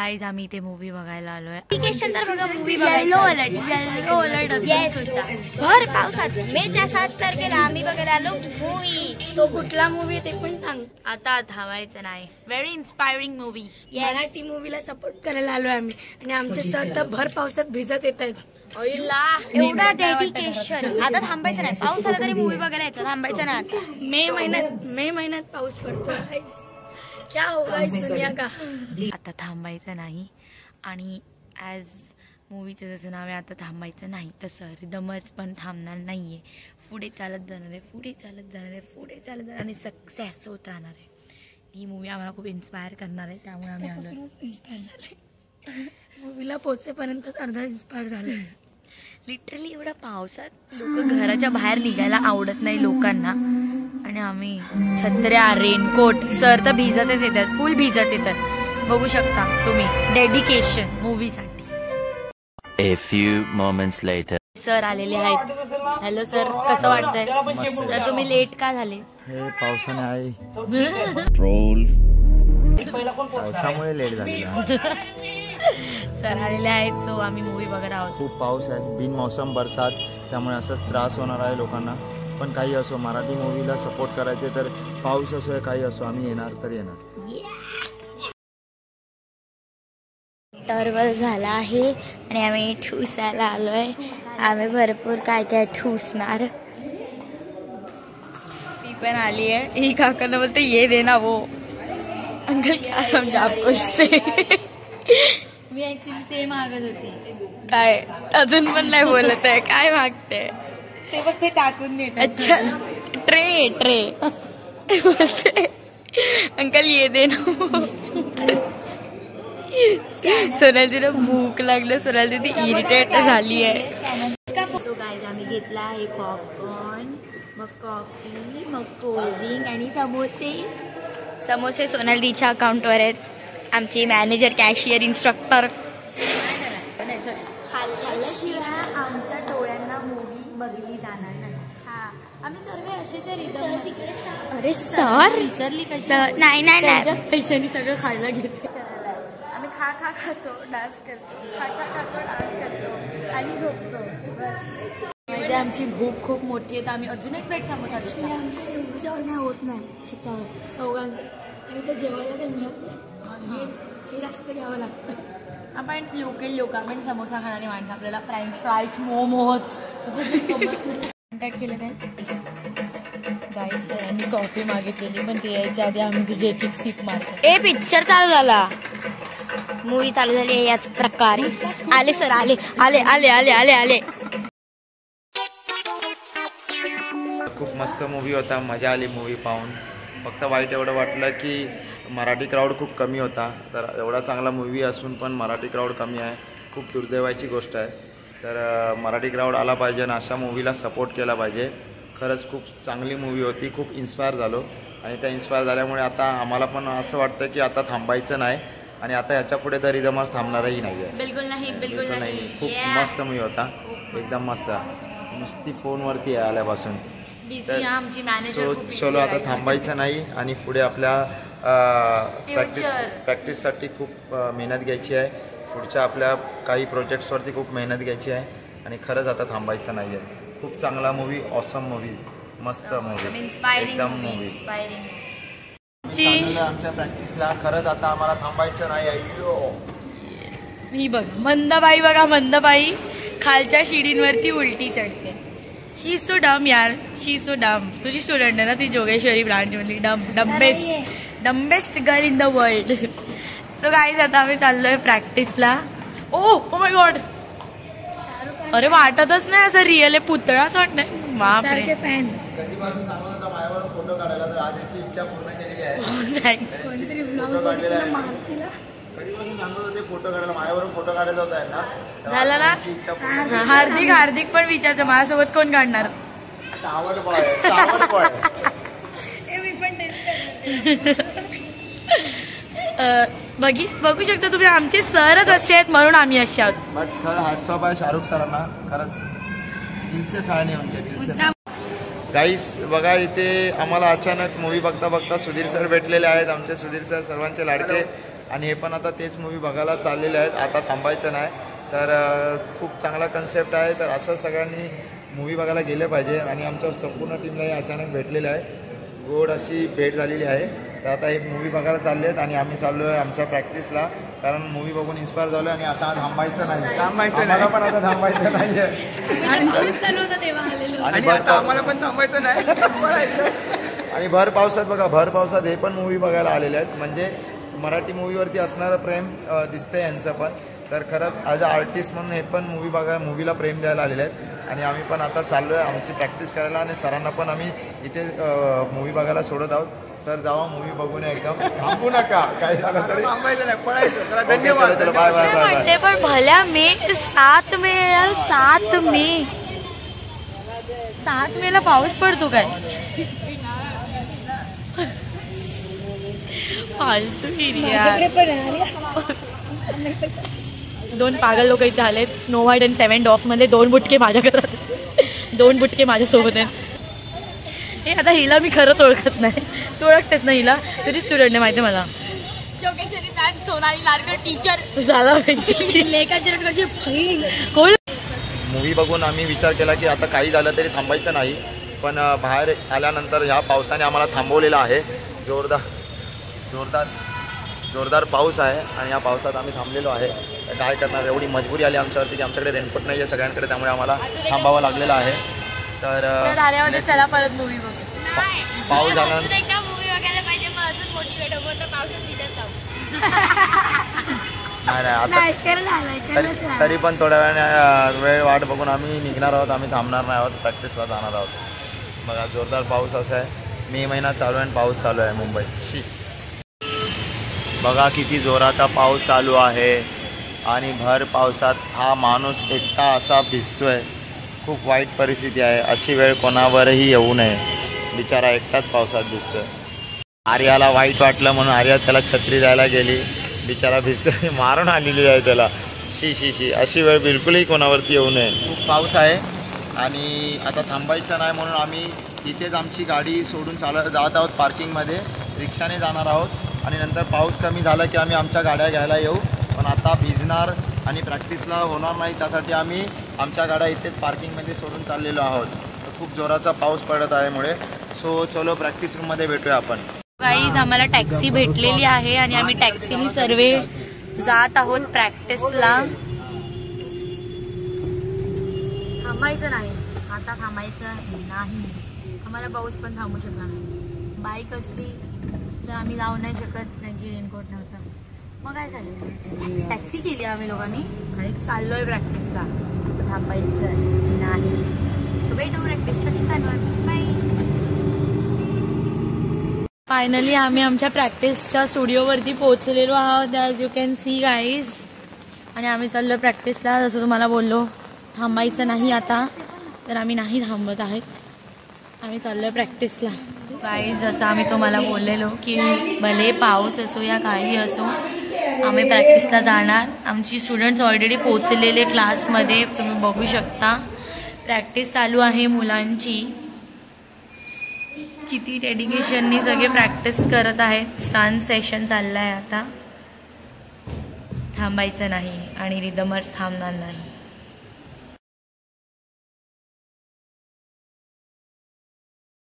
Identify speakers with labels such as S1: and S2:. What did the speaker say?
S1: Guys आम्ही इथे movie बघायला आलोय. मूवी येलो अलर्ट भर पावसात मेच्या 7 तारखेला आम्ही बघायला आलो मूवी.
S2: तो कुठला मूवी ते पण सांग.
S1: आता थांबायचं नाही. Very inspiring movie.
S2: मराठी मूवीला सपोर्ट करायला आलोय आम्ही आणि आमचे सर तर भर पावसात भिजत येत आहेत.
S1: एवढा डेडिकेशन. आता थांबायचं नाही. पाऊस आला तरी मूवी बघायला यायचं. थांबायचं नाही. आता
S2: मे महिन्यात पाऊस पडतो. क्या होगा इस दुनिया का.
S1: आता थांबायचं नाही. आणि ॲज मूवीचं जसं नाव आहे आता थांबायचं नाही तसं रिदमर्स पण थांबणार नाहीये. पुढे चालत जाणार आहे, पुढे चालत जाणार आहे, पुढे चालत जाणार आणि सक्सेस होत राहणार आहे. ही मूवी आम्हाला खूप इन्स्पायर करणार आहे. त्यामुळे आम्ही
S2: इन्स्पायर झाले. मूवीला पोचेपर्यंत अर्धा इन्स्पायर झाले.
S1: लिटरली एवढ्या पावसात लोक घराच्या बाहेर निघायला आवडत नाही लोकांना आणि आम्ही छत्र्या रेनकोट. सर तर भिजतच येतात, फुल भिजत येतात. बघू शकता तुम्ही डेडिकेशन मूवीसाठी.
S3: A few moments later.
S1: Sir आलेले आहेत. हॅलो सर, कसं वाटतंय? सर तुम्ही लेट का झाले?
S4: हे पावसाने आहे. पावसामुळे लेट झालेला.
S1: सर आलेले आहेत. सो आम्ही मूवी बघत आहोत.
S4: खूप पाऊस आहे, बिनमौसम बरसात, त्यामुळे असंच त्रास होणार आहे लोकांना. पण काही असो, मराठी मूवीला सपोर्ट करायचे तर पाऊस असो काही असो आम्ही येणार तर येणार.
S1: टर्वल झाला आहे आणि आम्ही ठुसायला आलोय. आम्ही भरपूर काय काय ठुसणार. ती पण आली आहे. ही काकांना बोलते ये देना वो. अंकल क्या समजा आपको इससे. मी ऍक्च्युली ते मागत होती. काय अजून पण नाही बोलत आहे. काय मागते ते फक्त टाकून देत. अच्छा ट्रे बोलते अंकल ये देना. सोनाली तिला भूक लागलं. सोनाली ती इरिटेट झाली आहे. सो गाईज आम्ही घेतला आहे पॉपकॉर्न, मग कॉफी, मग कोल्ड्रिंक आणि समोसे सोनालीच्या अकाउंटवर आहेत. आमची मॅनेजर, कॅशियर, इन्स्ट्रक्टर. खाल्ल्याशिवाय आमच्या डोळ्यांना मूवी बघली जाणार नाही. हा आम्ही सर्व असेच रिझन. अरे सर विसरली कसं. नाही पैशांनी सगळं खायला घेते. आम्ही खा खातो, डान्स करतो, खातो डान्स करतो आणि झोपतो बस. म्हणजे आमची भूक खूप मोठी आहे तर आम्ही अजून एक प्लेट समोसा दिसला.
S2: एवढ्यावर नाही होत नाही ह्याच्यावर चौघांचं आणि तर जेवायला काही मिळत नाही. हे जास्त घ्यावं लागतं.
S1: आपण लोक आपण समोसा खाणारी माणसं. आपल्याला फ्रेंच फ्राईज, मोमोज कॉन्टॅक्ट केलं काय गाईस. सरांनी कॉफी मागितलेली पण ते यायच्या आधी आम्ही तिथे एक सिप मारतो. ए पिक्चर चालू झाला, मूवी चालू झाली याच प्रकारे. आले सर आले आले आले आले आले आले.
S4: खूप मस्त मूवी होता, मजा आली मूवी पाहून. फक्त वाईट एवढं वाटलं की मराठी क्राऊड खूप कमी होता. तर एवढा चांगला मूवी असून पण मराठी क्राऊड कमी आहे. खूप दुर्दैवाची गोष्ट आहे. तर मराठी क्राऊड आला पाहिजे आणि अशा मूवीला सपोर्ट केला पाहिजे. खरंच खूप चांगली मूवी होती. खूप इन्स्पायर झालो आणि त्या इन्स्पायर झाल्यामुळे आता आम्हाला पण असं वाटतं की आता थांबायचं नाही आणि आता ह्याच्या पुढे तर रिदमर्स थांबणारही नाही आहे.
S1: बिलकुल नाही.
S4: खूप मस्त मूवी होता, एकदम मस्त. नुसती फोनवरती आल्यापासून. चलो आता थांबायचं नाही आणि पुढे आपल्या प्रॅक्टिससाठी खूप मेहनत घ्यायची आहे. पुढच्या आपल्या काही प्रोजेक्ट्सवरती खूप मेहनत घ्यायची आहे आणि खरंच आता थांबायचं नाही आहे. खूप चांगला मूवी, ऑसम मूवी, मस्त मूवी, एकदम मूवी. आमच्या प्रॅक्टिसला खरंच आता आम्हाला थांबायचं नाही आहे.
S1: ही बघा मंदबाई खालच्या शिडींवरती उलटी चढते. शी सो डम यार, शी सो डम. तुझी स्टुडंट आहे ना ती जोगेश्वरी ब्रांच मधली. Dumbest girl in the world. So guys आता आम्ही चाललोय प्रॅक्टिसला. Oh my God. अरे वाटतच नाही असं रिअल आहे, पुतळाच वाटतंय. बापरे. फॅन
S4: फोटो काढायला तर आज याची इच्छा पूर्ण केलेली आहे. फोटो काढायला माझ्याबरोबर फोटो काढायचा होता ना,
S1: झाला ना. हार्दिक पण विचारतो माझ्यासोबत कोण काढणार. बघू शकता तुम्ही आमचे सरच असे आहेत म्हणून आम्ही असे आहोत.
S4: बट खरं हॅट्स ऑफ आहे शाहरुख सरांना. खरंच दिलसे फॅन आहे उनके, दिलसे. गाईस बघा इथे आम्हाला अचानक मूवी बघता बघता सुधीर सर भेटलेले आहेत. आमचे सुधीर सर सर्वांचे लाडके. आणि हे पण आता तेच मूवी बघायला चाललेले आहेत. आता थांबायचं नाही. तर खूप चांगला कन्सेप्ट आहे. तर असं सगळ्यांनी मूवी बघायला गेले पाहिजे. आणि आमच्या संपूर्ण टीमलाही अचानक भेटलेलं आहे, गोड अशी भेट झालेली आहे. तर आता एक मूवी बघायला चालले आहेत आणि आम्ही चाललो आहे आमच्या प्रॅक्टिसला, कारण मूवी बघून इन्स्पायर झालो आणि आता थांबायचं नाही. आम्हाला पण आता थांबायचं नाही आहे आणि आम्हाला पण थांबायचं नाही. आणि भर पावसात बघा, भर पावसात हे पण मूवी बघायला आलेले आहेत. म्हणजे मराठी मूवीवरती असणारं प्रेम दिसतंय यांचं पण. तर खरंच ॲज अ आर्टिस्ट म्हणून हे पण मूवीला प्रेम द्यायला आलेले आहेत. आणि आम्ही पण आता चाललो आहे आमची प्रॅक्टिस करायला आणि सरांना पण आम्ही इथे मूवी बघायला सोडत आहोत. सर जावा मूवी बघून एकदम थांबू नका, काही झालं तरी थांबायचं नाही, पळायचं. धन्यवाद, चलो बाय बाय बाय बाय.
S1: पण भल्या मे 7 मे यार, 7 मेला पाऊस पडतो काय? फालतू दोन पागल लोक इथे आलेत. स्नो व्हाईट आणि 7 डॉफ मध्ये 2 बुटके माझ्या घरात, 2 बुटके माझ्यासोबत आहेत. हे आता हिला मी खरंच ओळखत नाही. तू ओळखतेस ना हिला? तुझी स्टुडंट आहे माहिती मला. सोनाली लारकर टीचर झाला.
S4: मूवी बघून आम्ही विचार केला की आता काही झालं तरी थांबायचं नाही. पण बाहेर आल्यानंतर ह्या पावसाने आम्हाला थांबवलेलं आहे. जोरदार पाऊस आहे आणि या पावसात आम्ही थांबलेलो आहे. काय करणार, एवढी मजबुरी आली आमच्यावरती की आमच्याकडे रेनकोट नाही आहे सगळ्यांकडे, त्यामुळे आम्हाला थांबावं लागलेलं आहे. तर
S1: चला परत मूवी बघू.
S4: पाऊस झाल्यानंतर नाही तरी पण थोड्या वेळाने वेळ वाट बघून आम्ही निघणार आहोत. आम्ही थांबणार नाही आहोत, प्रॅक्टिसला जाणार आहोत. बघा जोरदार पाऊस असा आहे. मे महिना चालू आहे आणि पाऊस चालू आहे मुंबईत. बघा किती जोराचा पाऊस चालू आहे आणि भर पावसात हा माणूस एकटा असा भिजतोय. खूप वाईट परिस्थिती आहे. अशी वेळ कोणावरही येऊ नये. बिचारा एकटाच पावसात भिजतोय. आर्याला वाईट वाटलं म्हणून आर्या त्याला छत्री द्यायला गेली. बिचारा भिजतोय, मारून आलेली आहे त्याला. शी अशी वेळ बिलकुलही कोणावरती येऊ नये. खूप पाऊस आहे आणि आता थांबायचं नाही म्हणून आम्ही इथेच आमची गाडी सोडून जात आहोत पार्किंगमध्ये. रिक्षाने जाणार आहोत आणि नंतर पाऊस कमी झाला की आम्ही आमच्या गाड्या घ्यायला येऊ. पण आता भिजणार आणि प्रॅक्टिसला होणार नाही, त्यासाठी आम्ही आमच्या गाड्या इथेच पार्किंगमध्ये सोडून चाललेलो आहोत. खूप जोराचा पाऊस पडत आहे मुळे. सो चलो प्रॅक्टिस रूममध्ये भेटूया आपण.
S1: गाईज आम्हाला टॅक्सी भेटलेली आहे आणि आम्ही टॅक्सीनी सर्वे जात आहोत प्रॅक्टिसला. थांबायचं नाही, आता थांबायचं नाही. आम्हाला पाऊस पण थांबू शकला नाही. बाईक असली तर आम्ही जाऊ नाही शकत, कारण की रेनकोट नव्हता. मग काय झालं, टॅक्सी केली आम्ही लोकांनी आणि चाललोय प्रॅक्टिसला. थांबायचं नाही. सो भेटू प्रॅक्टिसच्या ठिकाणवर. बाय. फायनली आम्ही आमच्या प्रॅक्टिसच्या स्टुडिओवरती पोहोचलेलो आहोत, as you can see guys. आणि आम्ही चाललो प्रॅक्टिसला. जसं तुम्हाला बोललो थांबायचं नाही आता, तर आम्ही नाही थांबत आहेत. आम्ही चाललो प्रॅक्टिसला गाईज. जसं आम्ही तुम्हाला बोललेलो की भले पाऊस असो या काही असो आम्ही प्रॅक्टिसला जाणार. आमची स्टुडंट्स ऑलरेडी पोहोचलेले क्लासमध्ये, तुम्ही बघू शकता. प्रॅक्टिस चालू आहे मुलांची. किती डेडिकेशननी सगळे प्रॅक्टिस करत आहेत. स्टान्स सेशन चाललं आहे आता. थांबायचं नाही आणि रिदमर्स थांबणार नाही.